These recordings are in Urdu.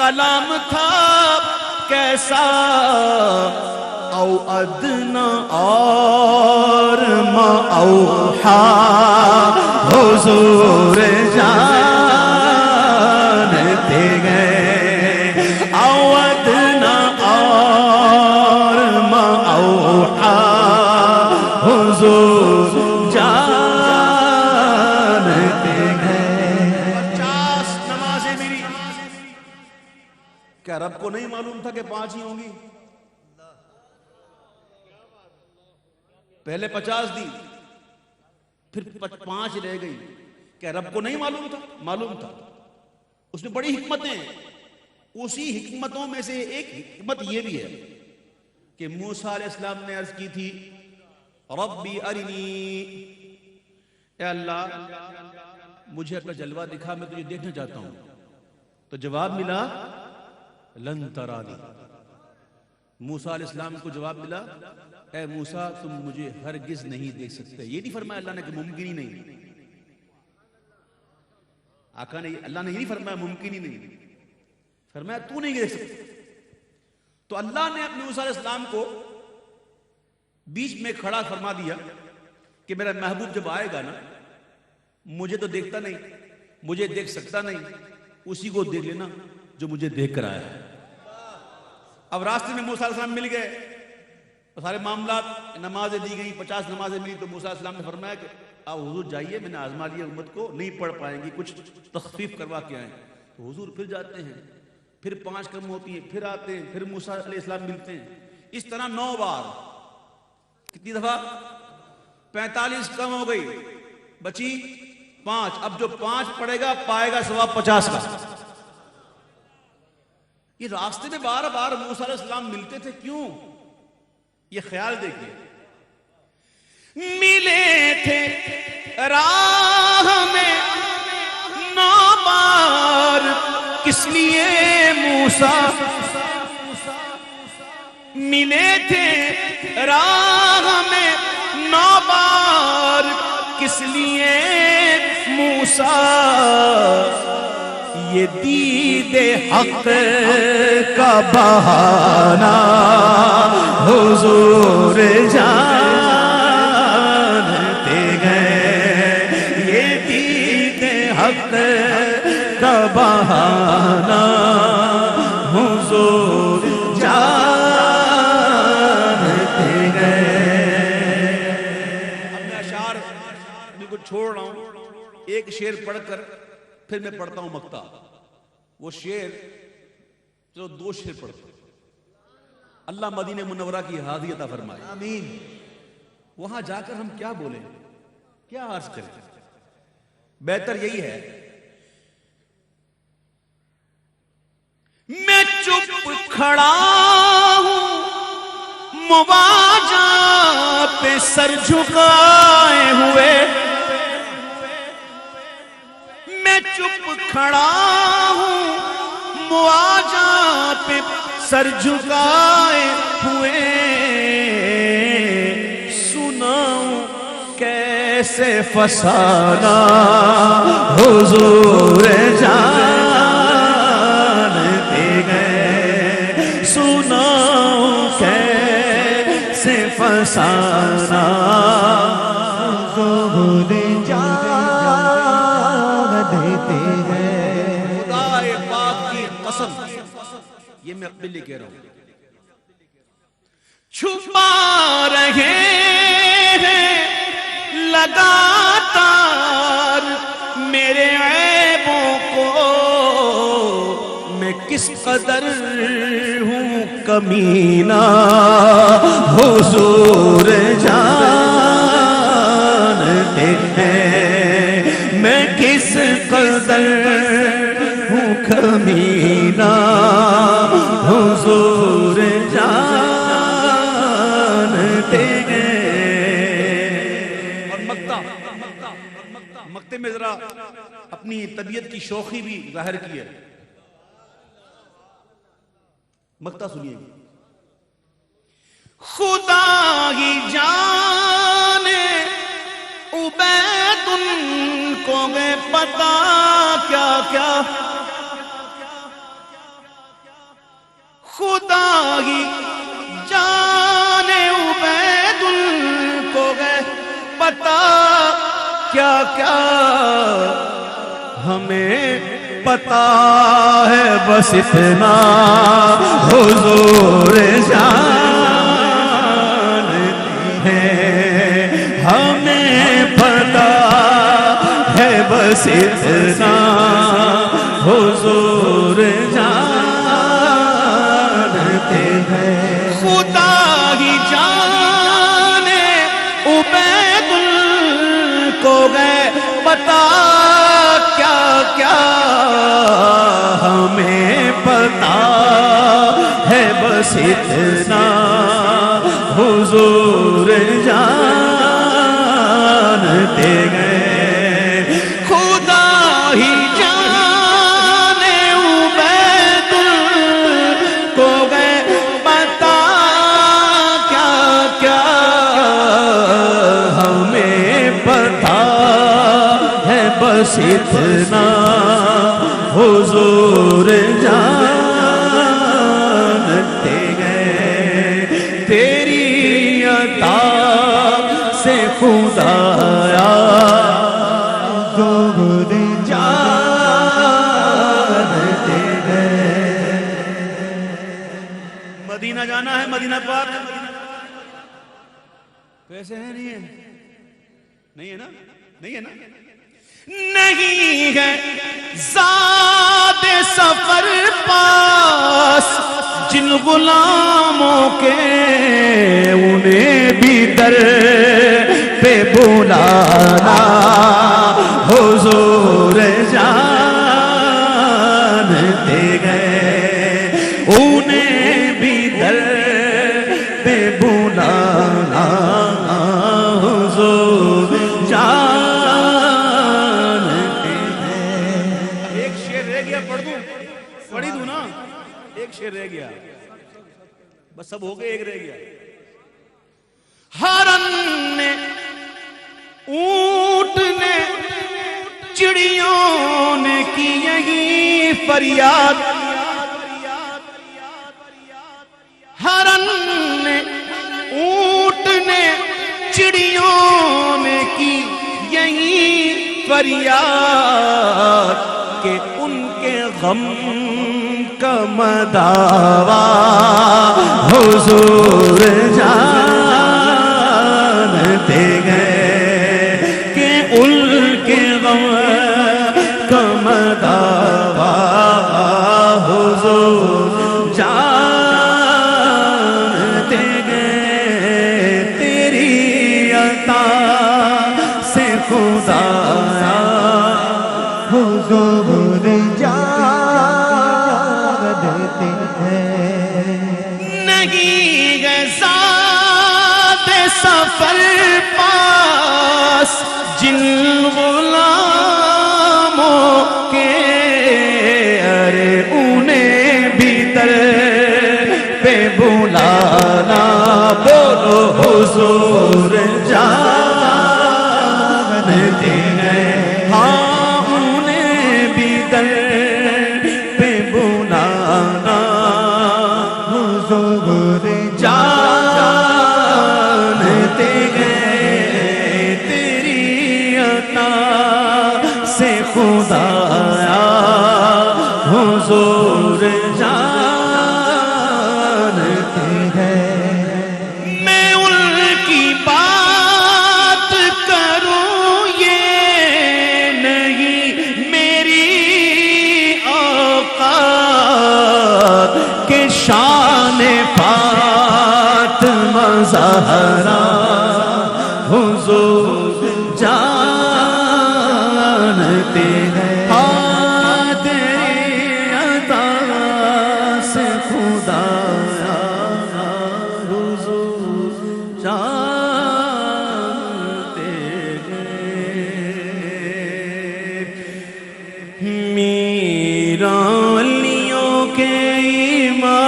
کلام تھا کیسا او ادنا اور ما اوحا حضور جانتے گئے او ادنا اور ما اوحا حضور جانتے گئے 50 نمازیں میری کیا رب کو نہیں معلوم تھا کہ 5 ہی ہوں گی پہلے 50 دی پھر 5 رہ گئی کیا رب کو نہیں معلوم تھا معلوم تھا اس میں بڑی حکمتیں اسی حکمتوں میں سے ایک حکمت یہ بھی ہے کہ موسیٰ علیہ السلام نے عرض کی تھی ربی ارنی اے اللہ مجھے اپنا جلوہ دکھا میں تجھے دیکھنا چاہتا ہوں تو جواب ملا لن ترانی موسیٰ علیہ السلام کو جواب ملا اے موسیٰ تم مجھے ہرگز نہیں دیکھ سکتے یہ نہیں فرمایا اللہ نے کہ ممکن ہی نہیں آقا نے اللہ نے یہ نہیں فرمایا ممکن ہی نہیں فرمایا تو نہیں دیکھ سکتا تو اللہ نے اپنے موسیٰ علیہ السلام کو بیچ میں کھڑا فرما دیا کہ میرا محبوب جب آئے گا نا مجھے تو دیکھتا نہیں مجھے دیکھ سکتا نہیں اسی کو دیکھ لینا جو مجھے دیکھ کر آیا ہے اب راستے میں موسیٰ علیہ السلام مل گئے سارے معاملات نمازیں دی گئی 50 نمازیں ملی تو موسیٰ علیہ السلام نے فرمایا کہ آپ حضور جائیے میں نے آزما لیا امت کو نہیں پڑھ پائیں گی کچھ تخفیف کروا کے آئیں تو حضور پھر جاتے ہیں پھر 5 کم ہوتی ہیں پھر آتے ہیں پھر موسیٰ علیہ السلام ملتے ہیں اس طرح 9 بار کتنی دفعہ 45 کم ہو گئی بچی 5 اب جو 5 پڑے گا پائے گا ثواب 50 کا یہ راستے میں بار بار موسیٰ علیہ السلام ملتے تھے کیوں یہ خیال دیکھیے ملے تھے راہ میں 9 بار کس لیے موسیٰ ملے تھے راہ میں 9 بار کس لیے موسیٰ یہ دید حق کا بہانہ حضور جانتے گئے یہ دید حق کا بہانہ حضور جانتے گئے اب میں اشعار بالکل چھوڑ رہا ہوں ایک شعر پڑھ کر پھر میں پڑھتا ہوں مقطع وہ شعر چلو 2 شعر پڑھتا ہوں اللہ مدینہ منورہ کی حاضری عطا فرمائے آمین وہاں جا کر ہم کیا بولیں کیا عرض کریں بہتر یہی ہے میں چپ کھڑا ہوں مواجہ پہ سر جھکائے ہوئے میں چپ کھڑا ہوں مواجہ پہ سر جھکائے ہوئے سناؤں کیسے فسانہ حضور جانتے گئے سناؤں کیسے فسانہ حضور جانتے گئے خدا پاک کی قسم یہ میں اپنے لئے کہہ رہا ہوں چھپا رہے ہیں لگاتار میرے عیبوں کو میں کس قدر ہوں کمینہ حضور جانتے ہیں میں کس قدر ہوں کمینہ حضور جانتے ہیں اور مقطع میں ذرا اپنی طبیعت کی شوخی بھی ظاہر کی ہے مقطع سنیے خدا ہی جانے عبید ان کو میں پتا کیا کیا خدا ہی جانے عبید کو گئے پتا کیا کیا ہمیں پتا ہے بس اتنا حضور جانتے ہیں ہمیں پتا ہے بس اتنا حضور جانتے ہیں خدا ہی جانے عبید کو گئے پتا کیا کیا ہمیں پتا ہے بس اتنا حضور جانتے گئے خدا ہی جانے عبید کو گئے پتا کیا کیا ہمیں پتا ہے بس اتنا حضور جانتے گئے تیری عطا سے خدایا حضور جانتے گئے مدینہ جانا ہے مدینہ پاک کیسے ہے نہیں ہے نہیں ہے نا نہیں ہے نا نہیں ہے زاد سفر پاس جن غلاموں کے انہیں بھی در پہ بلانا حضور جانتے گئے انہیں بھی در پہ بلانا حضور پڑھی دوں نا ایک شعر رہ گیا بس سب ہو گئے ایک رہ گیا ہرن نے اونٹ نے چڑیوں نے کی یہی فریاد ہرن نے اونٹ نے چڑیوں نے کی یہی فریاد کہ ان کے غم کا مداوا حضور جانتے گئے کہ ان کے غم کا مداوا حضور جانتے گئے تیری عطا سے خدایا حضور جانتے ہیں نہیں ہے ذات سفر پاس جن غلاموں کے ارے انہیں بھی در پہ بلانا بولو حضور جانتے ہیں جانتے گئے تیری عطا سے خدایا حضور جانتے ہیں میں ان کی بات کروں یہ نہیں میری اوقات کہ شان فاطمہ زہرا حضور جانتے ہیں تیری عطا سے خدایا حضور جانتے ہیں میرا ولیوں کے میرا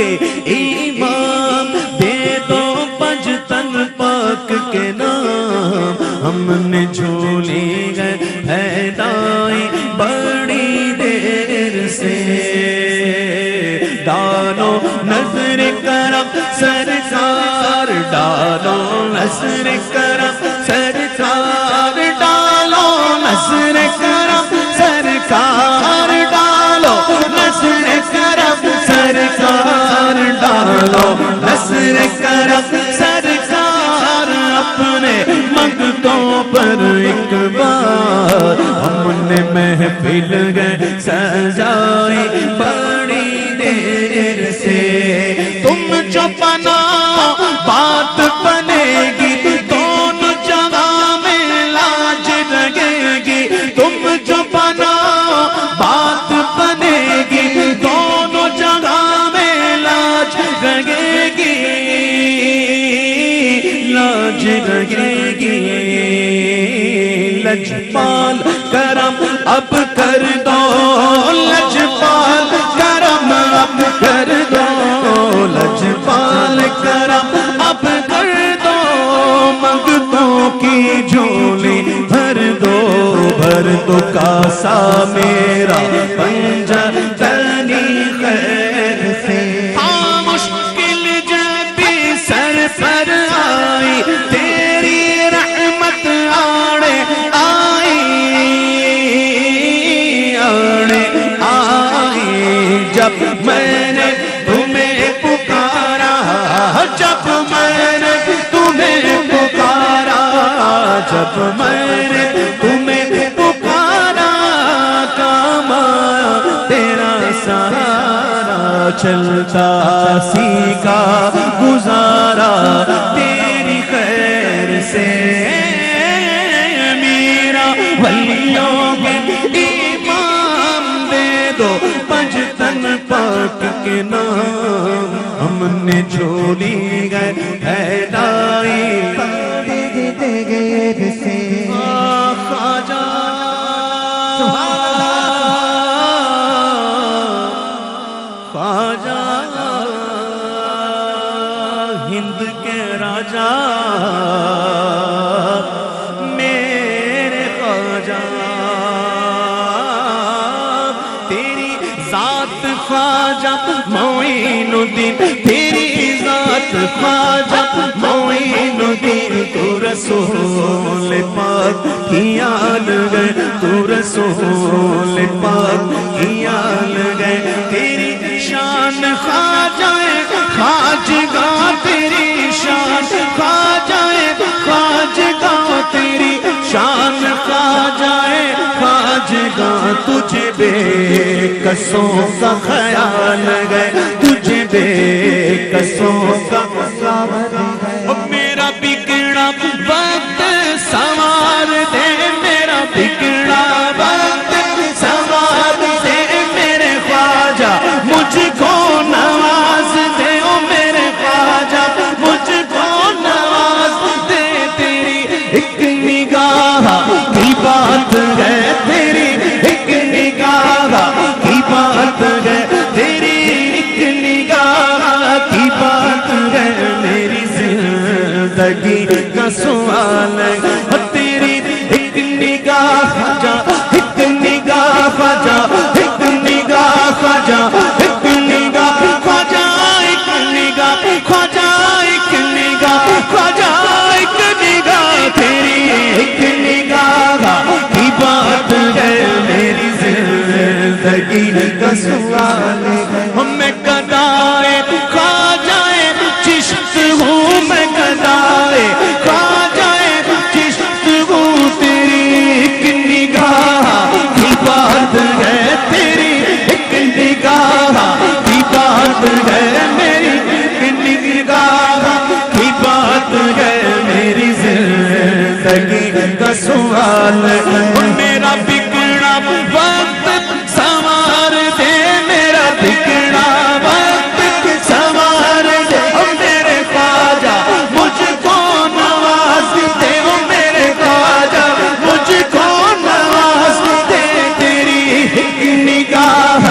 کے امام دے دو پجتن پاک کے نام ہم نے جھولی گئے پھیلائی بڑی دیر سے ڈالو نظر کرم سرکار ڈالو نظر کرم سرکار ڈالو نظر کرم سرکار ڈالو نظر کرم سرکار ڈالو نظر کرم سرکار اپنے منگتوں پر ایک بار ہم نے محفل گئے سجائی بڑی دیر سے تم جو بناؤ بات بنے گی دونوں جگہ میں لاج لگے گی تم جو بناؤ بات بنے گی دونوں جگہ میں لاج لگے گی لاج لگے گی لجپال کرم اب کر دو لجپال کرم اب کر دو لجپال کرم اب کر دو منگتوں کی جھولی بھر دو کاسا میرا پنجہ تنی خیر سے ہاں مشکل جب بھی سر پر آئی تیری رحمت آڑے آئی جب میں نے تمہیں پکارا جب میں نے تمہیں پکارا جب میں نے تمہیں پکارا کام آیا تیرا سہارا چلتا سیکھا گزارا تیری خیر سے میرا ولیوں کے امام دے دو پجتن پاک کے نام ہم نے جھولی گئے پھیلائی دیر سے خواجہ خواجہ ہند کے راجا میرے خواجہ تیری ذات خواجہ معین الدین تیری ذات خواجہ معین الدین تو رسول پاک کی آل گئے تو رسول پاک کی آل گئے تیری شان خواجہ خواجگاہ تیری شان خواجہ خواجگاہ تیری شان خواجہ خواجگاہ تجھے بے کسوں کا خیال گئے تجھے بے کسوں کا میرا بگڑا وقت سوار دے میرا بگڑا وقت سوار دے میرے خواجہ مجھ کو نواز دے او میرے خواجہ مجھ کو نواز دے تیری ایک نگاہ کی بات ہے تیری ایک نگاہ کی بات ہے تیری ایک نگاہ کی بات ہے میری زندگی کا سوال ہے تیری ایک نگاہ جا ایک نگاہ خواجہ ایک نگاہ خواجہ ایک نگاہ خواجہ ایک نگاہ خواجہ ایک نگاہ خواجہ ایک نگاہ تیری ایک نگاہ کی بات ہے میری زندگی کا سوال ہے میں گدائے خواجہ چشت ہوں میں گدائے خواجہ چشت ہوں تیری ایک نگاہ کی بات ہے تیری ایک نگاہ کی بات ہے میری ایک نگاہ کی بات ہے میری زندگی کا سوال ہے میرا بگڑا وقت سوار دے میرا بگڑا وقت سوار دے میرے خواجہ مجھ کو نواز دے میرے خواجہ مجھ کو نواز دے تیری ایک نگاہ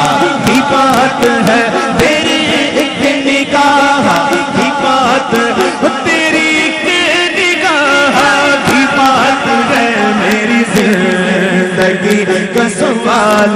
کی بات ہے تیری ایک سوال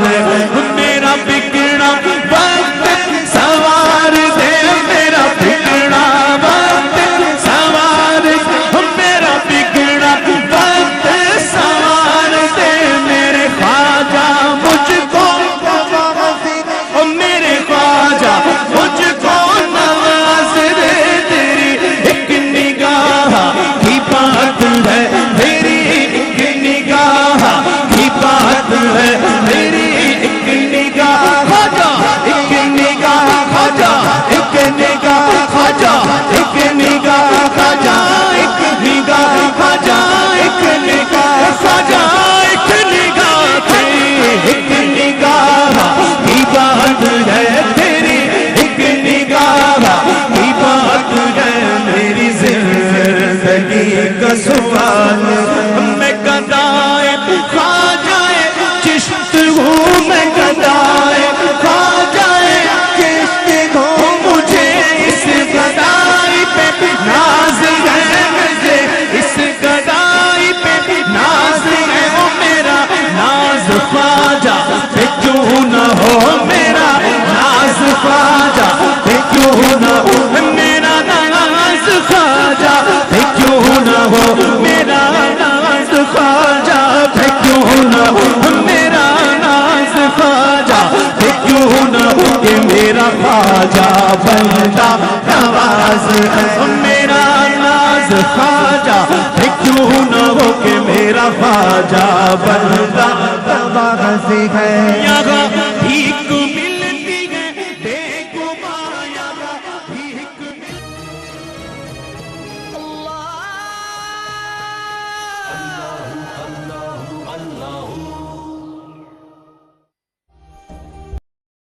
میرا بگڑا وقت سوار دے میرا بگڑا وقت سوار دے میرا بگڑا وقت سوار دے میرے خواجہ مجھ کو میرے خواجہ مجھ کو نواز دے تیری ایک نگاہ کی بات ہے تیری ایک نگاہ کی بات ہے تیری ایک نگاہ خواجہ ایک نگاہ خواجہ ایک نگاہ خواجہ ایک نگاہ خواجہ ایک نگاہ خواجہ ایک نگاہ خواجہ ایک نگاہ تیری ایک نگاہ کی بات ہے تیری ایک نگاہ کی بات ہے میری زندگی کا سوال میں گدائے خواجہ چشت ہوں میں گدائے خواجہ چشت ہوں مجھے اس گدائی پہ ناز ہے مجھے اس گدائی پہ ناز ہے وہ میرا ناز خواجہ پہ کیوں نہ ہو میرا ناز خواجہ پہ کیوں نہ ہو میرا ناز خواجہ پہ کیوں نہ ہو میرا ناز خواجہ پہ کیوں نہ ہو میرا ناز خواجہ پہ کیوں نہ ہو کہ میرا خواجہ بندہ نواز ہے میرا ناز خواجہ پہ کیوں نہ ہو کہ میرا خواجہ بندہ نواز ہے یہاں